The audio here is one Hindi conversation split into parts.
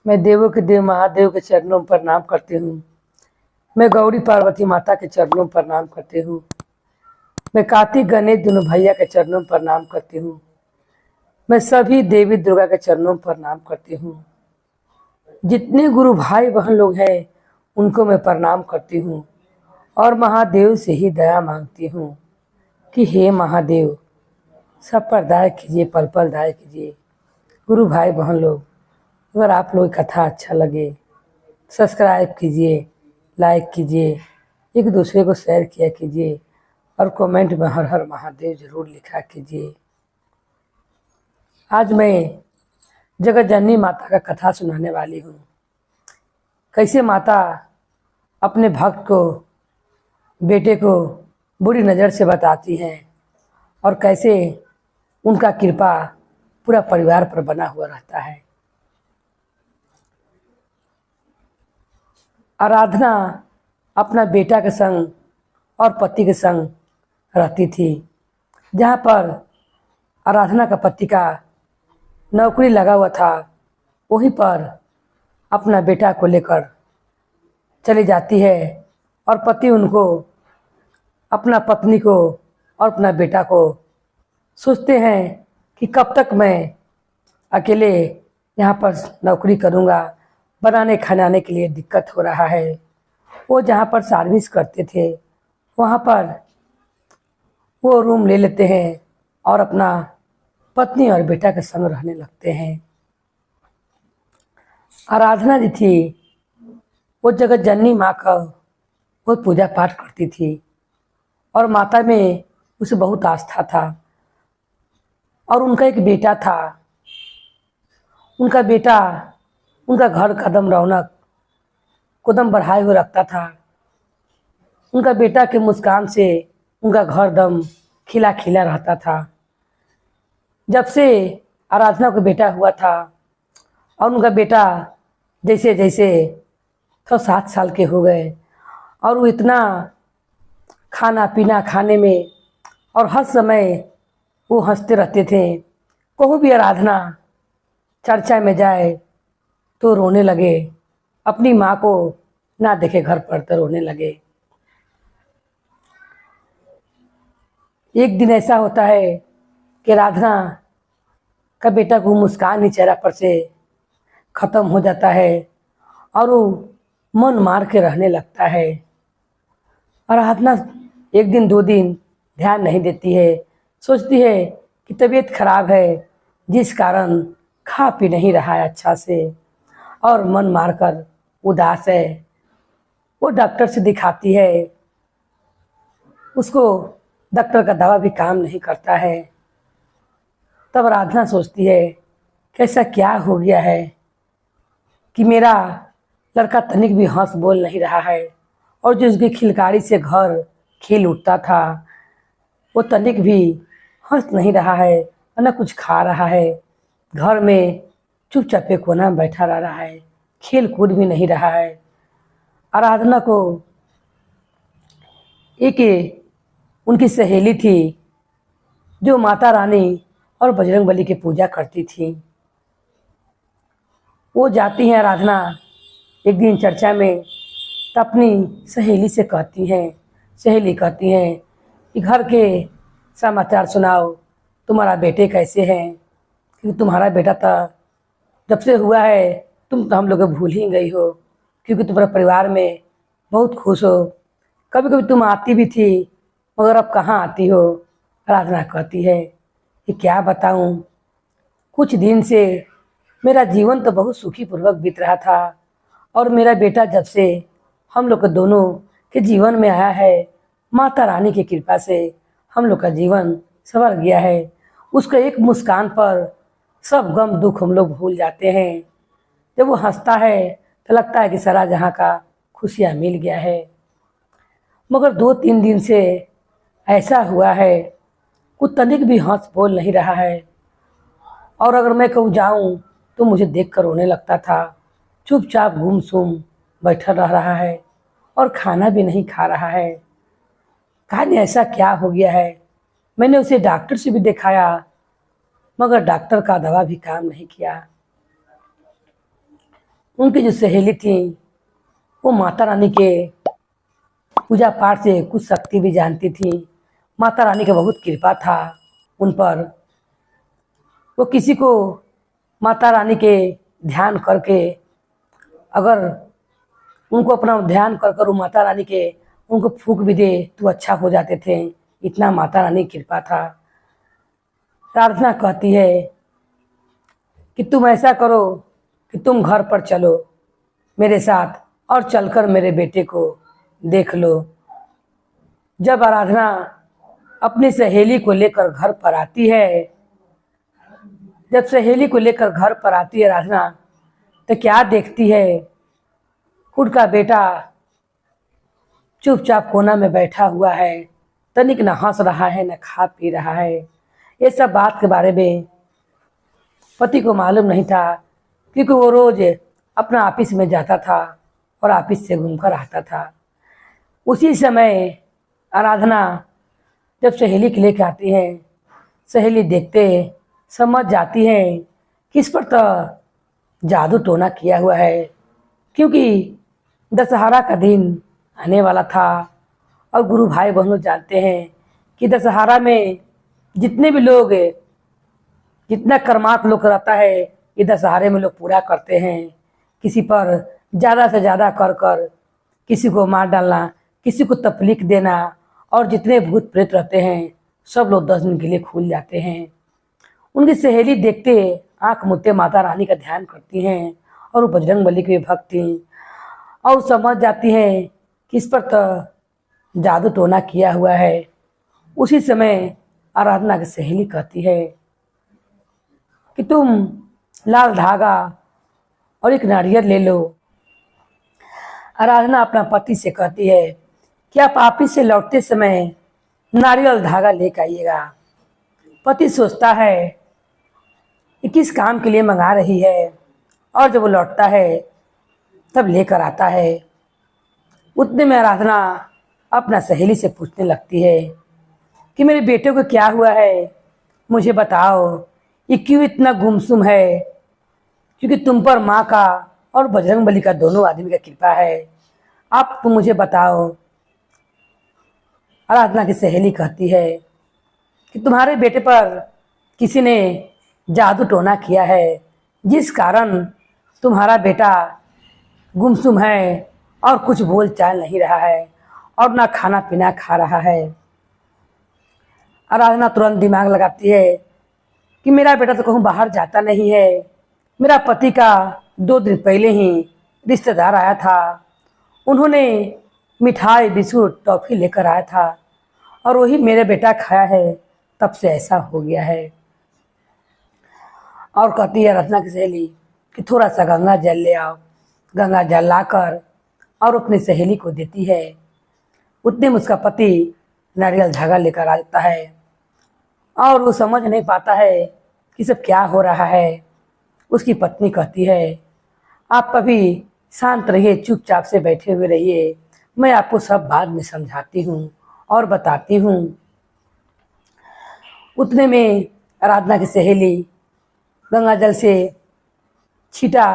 मैं देवों के देव महादेव के चरणों में प्रणाम करती हूँ। मैं गौरी पार्वती माता के चरणों में प्रणाम करती हूँ। मैं कार्तिक गणेश दोनों भैया के चरणों में प्रणाम करती हूँ। मैं सभी देवी दुर्गा के चरणों में प्रणाम करती हूँ। जितने गुरु भाई बहन लोग हैं उनको मैं प्रणाम करती हूँ और महादेव से ही दया मांगती हूँ कि हे महादेव सब पर दया कीजिए, पल पल दया कीजिए। गुरु भाई बहन लोग, अगर आप लोग की कथा अच्छा लगे सब्सक्राइब कीजिए, लाइक कीजिए, एक दूसरे को शेयर किया कीजिए और कमेंट में हर हर महादेव जरूर लिखा कीजिए। आज मैं जगत जननी माता का कथा सुनाने वाली हूँ। कैसे माता अपने भक्त को, बेटे को बुरी नज़र से बताती हैं और कैसे उनका कृपा पूरा परिवार पर बना हुआ रहता है। आराधना अपना बेटा के संग और पति के संग रहती थी। जहाँ पर आराधना का पति का नौकरी लगा हुआ था, वहीं पर अपना बेटा को लेकर चली जाती है और पति उनको, अपना पत्नी को और अपना बेटा को सोचते हैं कि कब तक मैं अकेले यहाँ पर नौकरी करूँगा, बनाने खाने के लिए दिक्कत हो रहा है। वो जहाँ पर सर्विस करते थे वहाँ पर वो रूम ले लेते हैं और अपना पत्नी और बेटा के संग रहने लगते हैं। आराधना जी थी, वो जगत जननी माँ का बहुत पूजा पाठ करती थी और माता में उसे बहुत आस्था था। और उनका एक बेटा था। उनका बेटा उनका घर कदम रौनक कदम बढ़ाए हुए रखता था। उनका बेटा के मुस्कान से उनका घर दम खिला खिला रहता था। जब से आराधना को बेटा हुआ था और उनका बेटा जैसे जैसे तो 7 साल के हो गए और वो इतना खाना पीना खाने में और हर समय वो हंसते रहते थे। कहूँ भी आराधना चर्चा में जाए तो रोने लगे, अपनी माँ को ना देखे घर पर तो रोने लगे। एक दिन ऐसा होता है कि आराधना का बेटा को मुस्कान ही चेहरा पर से ख़त्म हो जाता है और वो मन मार के रहने लगता है। आराधना एक दिन 2 दिन ध्यान नहीं देती है, सोचती है कि तबीयत खराब है जिस कारण खा पी नहीं रहा है अच्छा से और मन मारकर उदास है। वो डॉक्टर से दिखाती है, उसको डॉक्टर का दवा भी काम नहीं करता है। तब आराधना सोचती है कि ऐसा क्या हो गया है कि मेरा लड़का तनिक भी हंस बोल नहीं रहा है और जो उसकी खिलकारी से घर खिल उठता था वो तनिक भी हंस नहीं रहा है, न कुछ खा रहा है। घर में चुपचाप एक कोना में बैठा रह रहा है, खेल कूद भी नहीं रहा है। आराधना को एक उनकी सहेली थी जो माता रानी और बजरंगबली की पूजा करती थी। वो जाती हैं आराधना एक दिन चर्चा में, तो अपनी सहेली से कहती हैं, सहेली कहती हैं कि घर के समाचार सुनाओ, तुम्हारा बेटे कैसे हैं, क्योंकि तुम्हारा बेटा तो जब से हुआ है तुम तो हम लोग को भूल ही गई हो, क्योंकि तुम्हारे परिवार में बहुत खुश हो। कभी कभी तुम आती भी थी मगर अब कहाँ आती हो। आराधना कहती है कि क्या बताऊँ, कुछ दिन से मेरा जीवन तो बहुत सुखी पूर्वक बीत रहा था और मेरा बेटा जब से हम लोग के दोनों के जीवन में आया है, माता रानी की कृपा से हम लोग का जीवन संवर गया है। उसका एक मुस्कान पर सब गम दुख हम लोग भूल जाते हैं। जब वो हंसता है तो लगता है कि सारा जहाँ का खुशियाँ मिल गया है। मगर 2-3 दिन से ऐसा हुआ है कुछ तनिक भी हंस बोल नहीं रहा है और अगर मैं कहूँ जाऊँ तो मुझे देख कर रोने लगता था। चुपचाप गुमसुम बैठा रह रहा है और खाना भी नहीं खा रहा है। कहा नहीं ऐसा क्या हो गया है। मैंने उसे डॉक्टर से भी दिखाया मगर डॉक्टर का दवा भी काम नहीं किया। उनकी जो सहेली थी वो माता रानी के पूजा पाठ से कुछ शक्ति भी जानती थी। माता रानी का बहुत कृपा था उन पर। वो किसी को माता रानी के ध्यान करके, अगर उनको अपना ध्यान कर कर वो माता रानी के उनको फूंक भी दे तो अच्छा हो जाते थे। इतना माता रानी की कृपा था। प्रार्थना कहती है कि तुम ऐसा करो कि तुम घर पर चलो मेरे साथ और चलकर मेरे बेटे को देख लो। जब आराधना अपनी सहेली को लेकर घर पर आती है, जब सहेली को लेकर घर पर आती है आराधना, तो क्या देखती है, खुद का बेटा चुपचाप कोना में बैठा हुआ है, तनिक न हंस रहा है न खा पी रहा है। ये सब बात के बारे में पति को मालूम नहीं था, क्योंकि वो रोज अपना ऑफिस में जाता था और ऑफिस से घूमकर आता था। उसी समय आराधना जब सहेली के लेकर आती है, सहेली देखते समझ जाती है कि इस पर तो जादू टोना किया हुआ है, क्योंकि दशहरा का दिन आने वाला था और गुरु भाई बहनों जानते हैं कि दशहरा में जितने भी लोग, जितना कर्मात लोग रहता है ये दशहरे में लोग पूरा करते हैं। किसी पर ज़्यादा से ज़्यादा कर कर किसी को मार डालना, किसी को तकलीफ देना, और जितने भूत प्रेत रहते हैं सब लोग 10 दिन के लिए खुल जाते हैं। उनकी सहेली देखते आंख मूंदते माता रानी का ध्यान करती हैं और वो बजरंग बली की भक्त थी, और समझ जाती हैं कि इस पर तो जादू टोना किया हुआ है। उसी समय आराधना की सहेली कहती है कि तुम लाल धागा और एक नारियल ले लो। आराधना अपना पति से कहती है कि आप ऑफिस से लौटते समय नारियल धागा लेकर आइएगा। पति सोचता है कि किस काम के लिए मंगा रही है, और जब वो लौटता है तब लेकर आता है। उतने में आराधना अपना सहेली से पूछने लगती है कि मेरे बेटे को क्या हुआ है, मुझे बताओ, ये क्यों इतना गुमसुम है। क्योंकि तुम पर माँ का और बजरंग बली का दोनों आदमी का कृपा है, आप तुम मुझे बताओ। आराधना की सहेली कहती है कि तुम्हारे बेटे पर किसी ने जादू टोना किया है, जिस कारण तुम्हारा बेटा गुमसुम है और कुछ बोल चाल नहीं रहा है और ना खाना पीना खा रहा है। आराधना तुरंत दिमाग लगाती है कि मेरा बेटा तो कहूँ बाहर जाता नहीं है। मेरा पति का 2 दिन पहले ही रिश्तेदार आया था, उन्होंने मिठाई बिस्कुट टॉफ़ी लेकर आया था और वही मेरे बेटा खाया है, तब से ऐसा हो गया है। और कहती है रत्ना की सहेली कि थोड़ा सा गंगा जल ले आओ। गंगा जल लाकर और अपनी सहेली को देती है। उतने में उसका पति नारियल धागा लेकर आ जाता है और वो समझ नहीं पाता है कि सब क्या हो रहा है। उसकी पत्नी कहती है आप कभी शांत रहिए, चुपचाप से बैठे हुए रहिए, मैं आपको सब बाद में समझाती हूँ और बताती हूँ। उतने में आराधना की सहेली गंगा जल से छीटा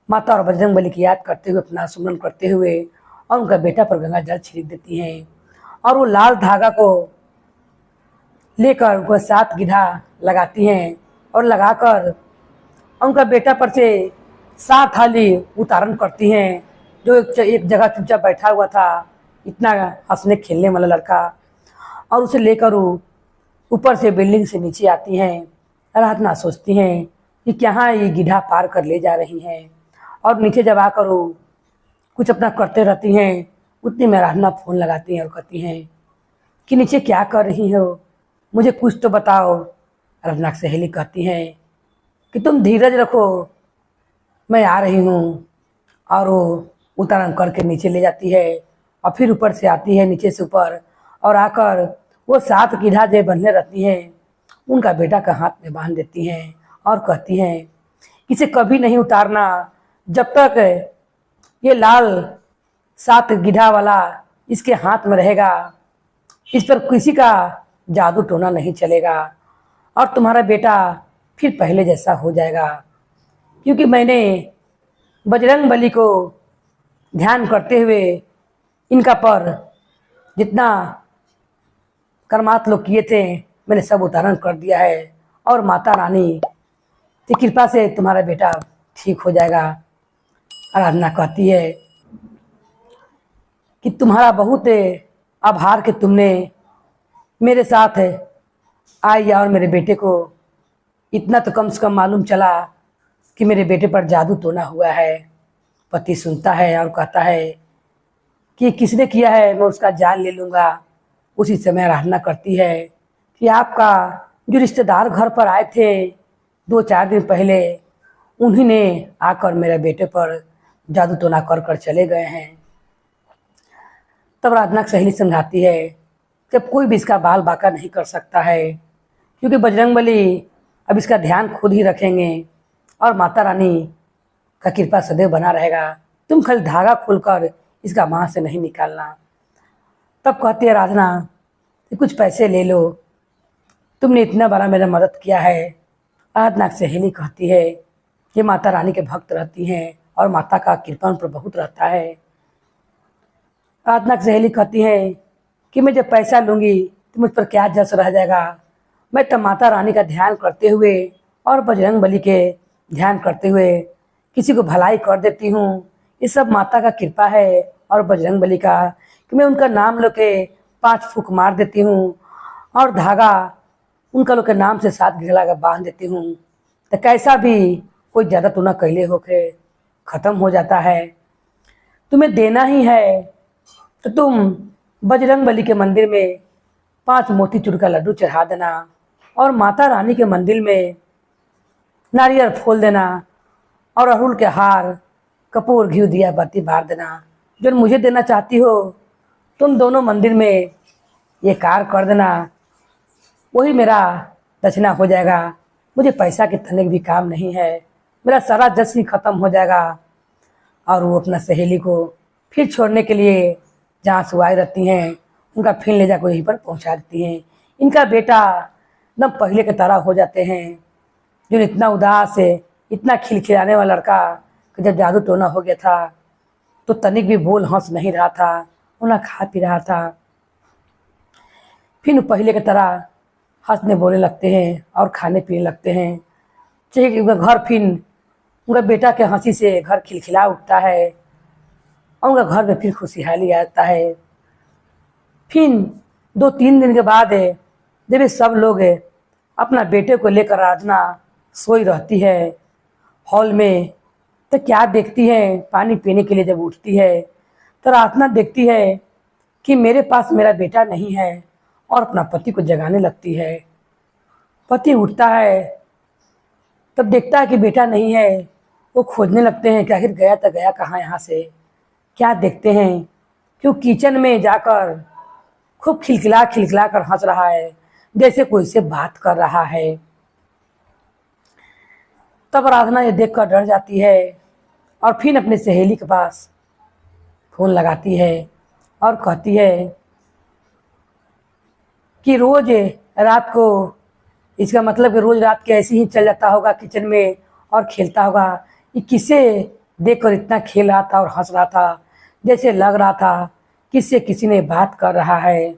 माता और बजरंग बली की याद करते हुए, अपना सुमरन करते हुए, और उनका बेटा पर गंगा जल छिड़क देती हैं। और वो लाल धागा को लेकर उनको 7 गिधा लगाती हैं और लगाकर उनका बेटा पर से 7 थाली उतारण करती हैं। जो एक जगह चुपचाप बैठा हुआ था, इतना हंसने खेलने वाला लड़का, और उसे लेकर वो ऊपर से बिल्डिंग से नीचे आती हैं। आराधना सोचती हैं कि कहाँ ये गिधा पार कर ले जा रही हैं, और नीचे जब आकर वो कुछ अपना करते रहती हैं। उतनी में आराधना फ़ोन लगाती हैं और कहती हैं कि नीचे क्या कर रही हो, मुझे कुछ तो बताओ। आराधना की सहेली कहती हैं कि तुम धीरज रखो, मैं आ रही हूँ। और वो उतारण करके नीचे ले जाती है और फिर ऊपर से आती है नीचे से ऊपर, और आकर वो 7 गिधा जो बंधे रहती हैं उनका बेटा का हाथ में बांध देती हैं और कहती हैं इसे कभी नहीं उतारना, जब तक ये लाल 7 गिधा वाला इसके हाथ में रहेगा, इस पर किसी का जादू टोना नहीं चलेगा और तुम्हारा बेटा फिर पहले जैसा हो जाएगा। क्योंकि मैंने बजरंग बली को ध्यान करते हुए इनका पर जितना कर्मात लोग किए थे मैंने सब उतारण कर दिया है और माता रानी की कृपा से तुम्हारा बेटा ठीक हो जाएगा। आराधना कहती है कि तुम्हारा बहुत आभार कि तुमने मेरे साथ आई और मेरे बेटे को इतना तो कम से कम मालूम चला कि मेरे बेटे पर जादू टोना हुआ है। पति सुनता है और कहता है कि किसने किया है मैं उसका जान ले लूँगा। उसी समय आराधना करती है कि आपका जो रिश्तेदार घर पर आए थे 2-4 दिन पहले उन्हीं ने आकर मेरे बेटे पर जादू टोना कर कर चले गए हैं। तब आराधना सहेली समझाती है जब कोई भी इसका बाल बाका नहीं कर सकता है क्योंकि बजरंगबली अब इसका ध्यान खुद ही रखेंगे और माता रानी का कृपा सदैव बना रहेगा। तुम खाली धागा खोलकर इसका माँ से नहीं निकालना। तब कहती है आराधना कि कुछ पैसे ले लो, तुमने इतना बड़ा मेरा मदद किया है। आराधना सहेली कहती है कि माता रानी के भक्त रहती हैं और माता का कृपा उन पर बहुत रहता है। आराधना सहेली कहती है कि मैं जब पैसा लूँगी तो मुझ पर क्या जस रह जाएगा। मैं तो माता रानी का ध्यान करते हुए और बजरंग बली के ध्यान करते हुए किसी को भलाई कर देती हूँ। ये सब माता का कृपा है और बजरंग बली का कि मैं उनका नाम लो के 5 फूंक मार देती हूँ और धागा उनका लोग के नाम से 7 गिला का बांध देती हूँ तो कैसा भी कोई ज़्यादा तो ना कैले होके ख़त्म हो जाता है। तुम्हें देना ही है तो तुम बजरंग बली के मंदिर में 5 मोतीचूर का लड्डू चढ़ा देना और माता रानी के मंदिर में नारियल फोल देना और अड़हुल के हार कपूर घी दिया बत्ती बार देना। जो मुझे देना चाहती हो तुम दोनों मंदिर में ये कार्य कर देना, वही मेरा दक्षिणा हो जाएगा। मुझे पैसा के तनिक भी काम नहीं है, मेरा सारा जश्न ही खत्म हो जाएगा। और वो अपना सहेली को फिर छोड़ने के लिए जहाँ सुहाई रहती हैं उनका फिर ले जाकर यहीं पर पहुँचा देती हैं। इनका बेटा एकदम पहले के तरह हो जाते हैं। जो इतना उदास है, इतना खिलखिलाने वाला लड़का कि जब जादू टोना हो गया था तो तनिक भी बोल हंस नहीं रहा था, उन्हें खा पी रहा था। फिर पहले की तरह हंसने बोलने लगते हैं और खाने पीने लगते हैं। चाहिए उनका घर फिर उनका बेटा के हंसी से घर खिलखिला उठता है और उनका घर में फिर खुशहाली आता है। फिर 2-3 दिन के बाद जब ये सब लोग अपना बेटे को लेकर आराधना सोई रहती है हॉल में तो क्या देखती है, पानी पीने के लिए जब उठती है तो आराधना देखती है कि मेरे पास मेरा बेटा नहीं है और अपना पति को जगाने लगती है। पति उठता है तब देखता है कि बेटा नहीं है। वो खोजने लगते हैं कि आखिर गया तो गया कहाँ यहाँ से। क्या देखते हैं कि वो किचन में जाकर खूब खिलखिला खिलखिला कर हंस रहा है जैसे कोई से बात कर रहा है। तब आराधना ये देखकर डर जाती है और फिर अपने सहेली के पास फ़ोन लगाती है और कहती है कि रोज़ रात को, इसका मतलब कि रोज़ रात के ऐसे ही चल जाता होगा किचन में और खेलता होगा। ये किसे देखकर इतना खेल रहा था और हंस रहा था, जैसे लग रहा था किससे किसी ने बात कर रहा है।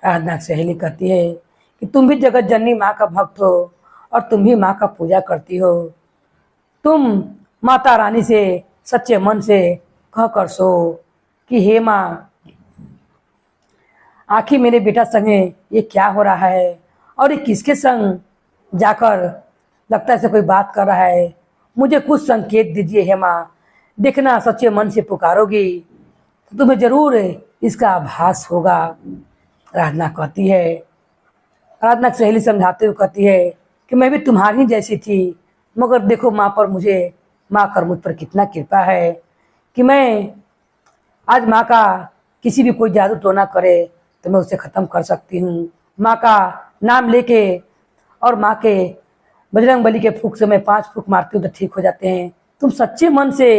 आराधना सहेली कहती है कि तुम भी जगत जननी माँ का भक्त हो और तुम भी माँ का पूजा करती हो। तुम माता रानी से सच्चे मन से कह कर सो कि हे माँ, आखिर मेरे बेटा संगे ये क्या हो रहा है और ये किसके संग जाकर लगता है से कोई बात कर रहा है। मुझे कुछ संकेत दीजिए हे माँ, देखना सच्चे मन से पुकारोगी तो तुम्हें ज़रूर इसका आभास होगा। आराधना कहती है, आराधना सहेली समझाते हुए कहती है कि मैं भी तुम्हारी जैसी थी, मगर देखो माँ कर मुझ पर कितना कृपा है कि मैं आज माँ का किसी भी कोई जादू टोना करे तो मैं उसे ख़त्म कर सकती हूँ। माँ का नाम लेके और माँ के बजरंग बली के फूंक से मैं 5 फूंक मारती हूँ तो ठीक हो जाते हैं। तुम सच्चे मन से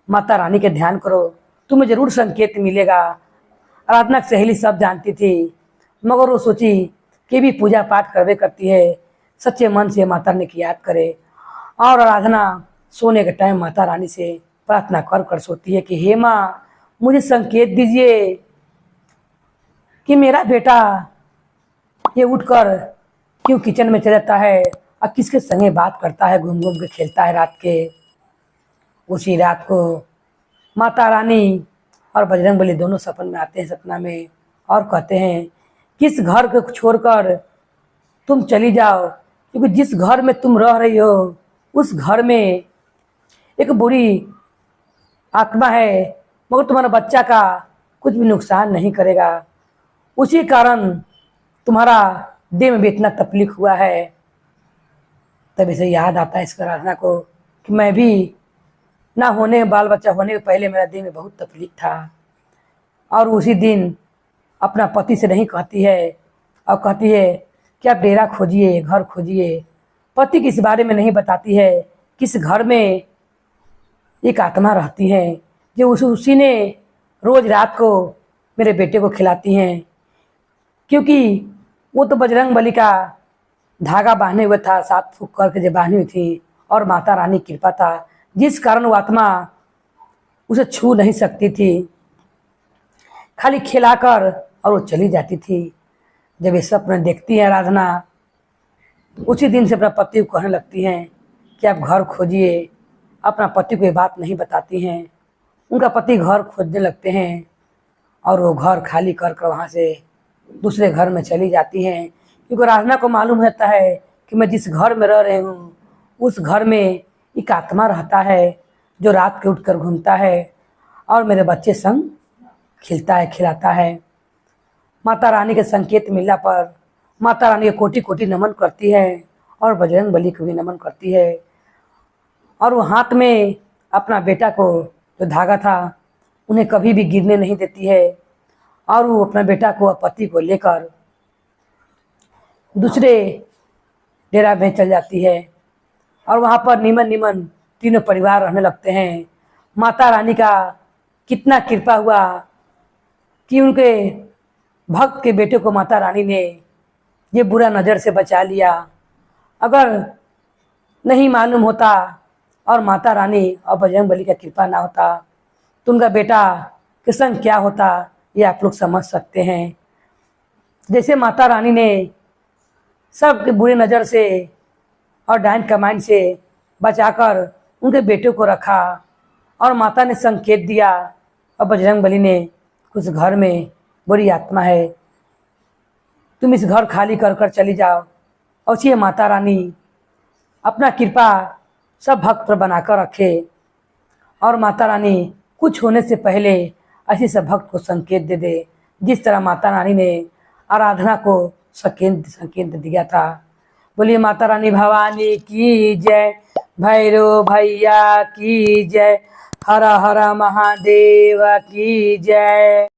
माता रानी के ध्यान करो, तुम्हें ज़रूर संकेत मिलेगा। आराधना सहेली सब जानती थी मगर वो सोची कि भी पूजा पाठ करवे करती है, सच्चे मन से माता रानी की याद करे। और आराधना सोने के टाइम माता रानी से प्रार्थना कर कर सोती है कि हे माँ, मुझे संकेत दीजिए कि मेरा बेटा ये उठकर क्यों किचन में चला जाता है और किसके संगे बात करता है, घूम घूम के खेलता है रात के। उसी रात को माता रानी और बजरंगबली दोनों सपन में आते हैं, सपना में, और कहते हैं किस घर को छोड़कर तुम चली जाओ, क्योंकि जिस घर में तुम रह रही हो उस घर में एक बुरी आत्मा है, मगर तुम्हारा बच्चा का कुछ भी नुकसान नहीं करेगा। उसी कारण तुम्हारा देह में भी इतना तकलीफ हुआ है। तब इसे याद आता है इस आराधना को कि मैं भी ना होने बाल बच्चा होने के पहले मेरा देह में बहुत तकलीफ था। और उसी दिन अपना पति से नहीं कहती है और कहती है कि आप डेरा खोजिए, घर खोजिए। पति किस बारे में नहीं बताती है, किस घर में एक आत्मा रहती है जो उसी ने रोज रात को मेरे बेटे को खिलाती हैं, क्योंकि वो तो बजरंगबली का धागा बांधे हुए था, 7 फूक करके जो बांधी हुई थी, और माता रानी की कृपा था जिस कारण वो आत्मा उसे छू नहीं सकती थी, खाली खिलाकर और वो चली जाती थी। जब ये सपने देखती है आराधना, उसी दिन से अपना पति को कहने लगती हैं कि आप घर खोजिए। अपना पति को ये बात नहीं बताती हैं। उनका पति घर खोजने लगते हैं और वो घर खाली कर कर वहाँ से दूसरे घर में चली जाती हैं, क्योंकि आराधना को मालूम रहता है कि मैं जिस घर में रह रही हूँ उस घर में एक आत्मा रहता है जो रात के उठकर घूमता है और मेरे बच्चे संग खिलता है, खिलाता है। माता रानी के संकेत मिलने पर माता रानी को कोटि कोटि नमन करती है और बजरंगबली को भी नमन करती है। और वो हाथ में अपना बेटा को जो धागा था उन्हें कभी भी गिरने नहीं देती है, और वो अपना बेटा को पति को लेकर दूसरे डेरा में चल जाती है। और वहाँ पर निमन निमन तीनों परिवार रहने लगते हैं। माता रानी का कितना कृपा हुआ कि उनके भक्त के बेटे को माता रानी ने ये बुरा नज़र से बचा लिया। अगर नहीं मालूम होता और माता रानी और बजरंगबली का कृपा ना होता तो उनका बेटा के संग क्या होता ये आप लोग समझ सकते हैं। जैसे माता रानी ने सबके बुरी नज़र से और डायन कमांड से बचाकर उनके बेटे को रखा, और माता ने संकेत दिया और बजरंगबली ने उस घर में बुरी आत्मा है, तुम इस घर खाली कर कर चली जाओ। और उसी माता रानी अपना कृपा सब भक्त पर बनाकर रखे, और माता रानी कुछ होने से पहले ऐसे सब भक्त को संकेत दे दे, जिस तरह माता रानी ने आराधना को संकेत दिया था। बोलिए माता रानी भवानी की जय, भैरव भैया की जय, हर हर महादेव की जय।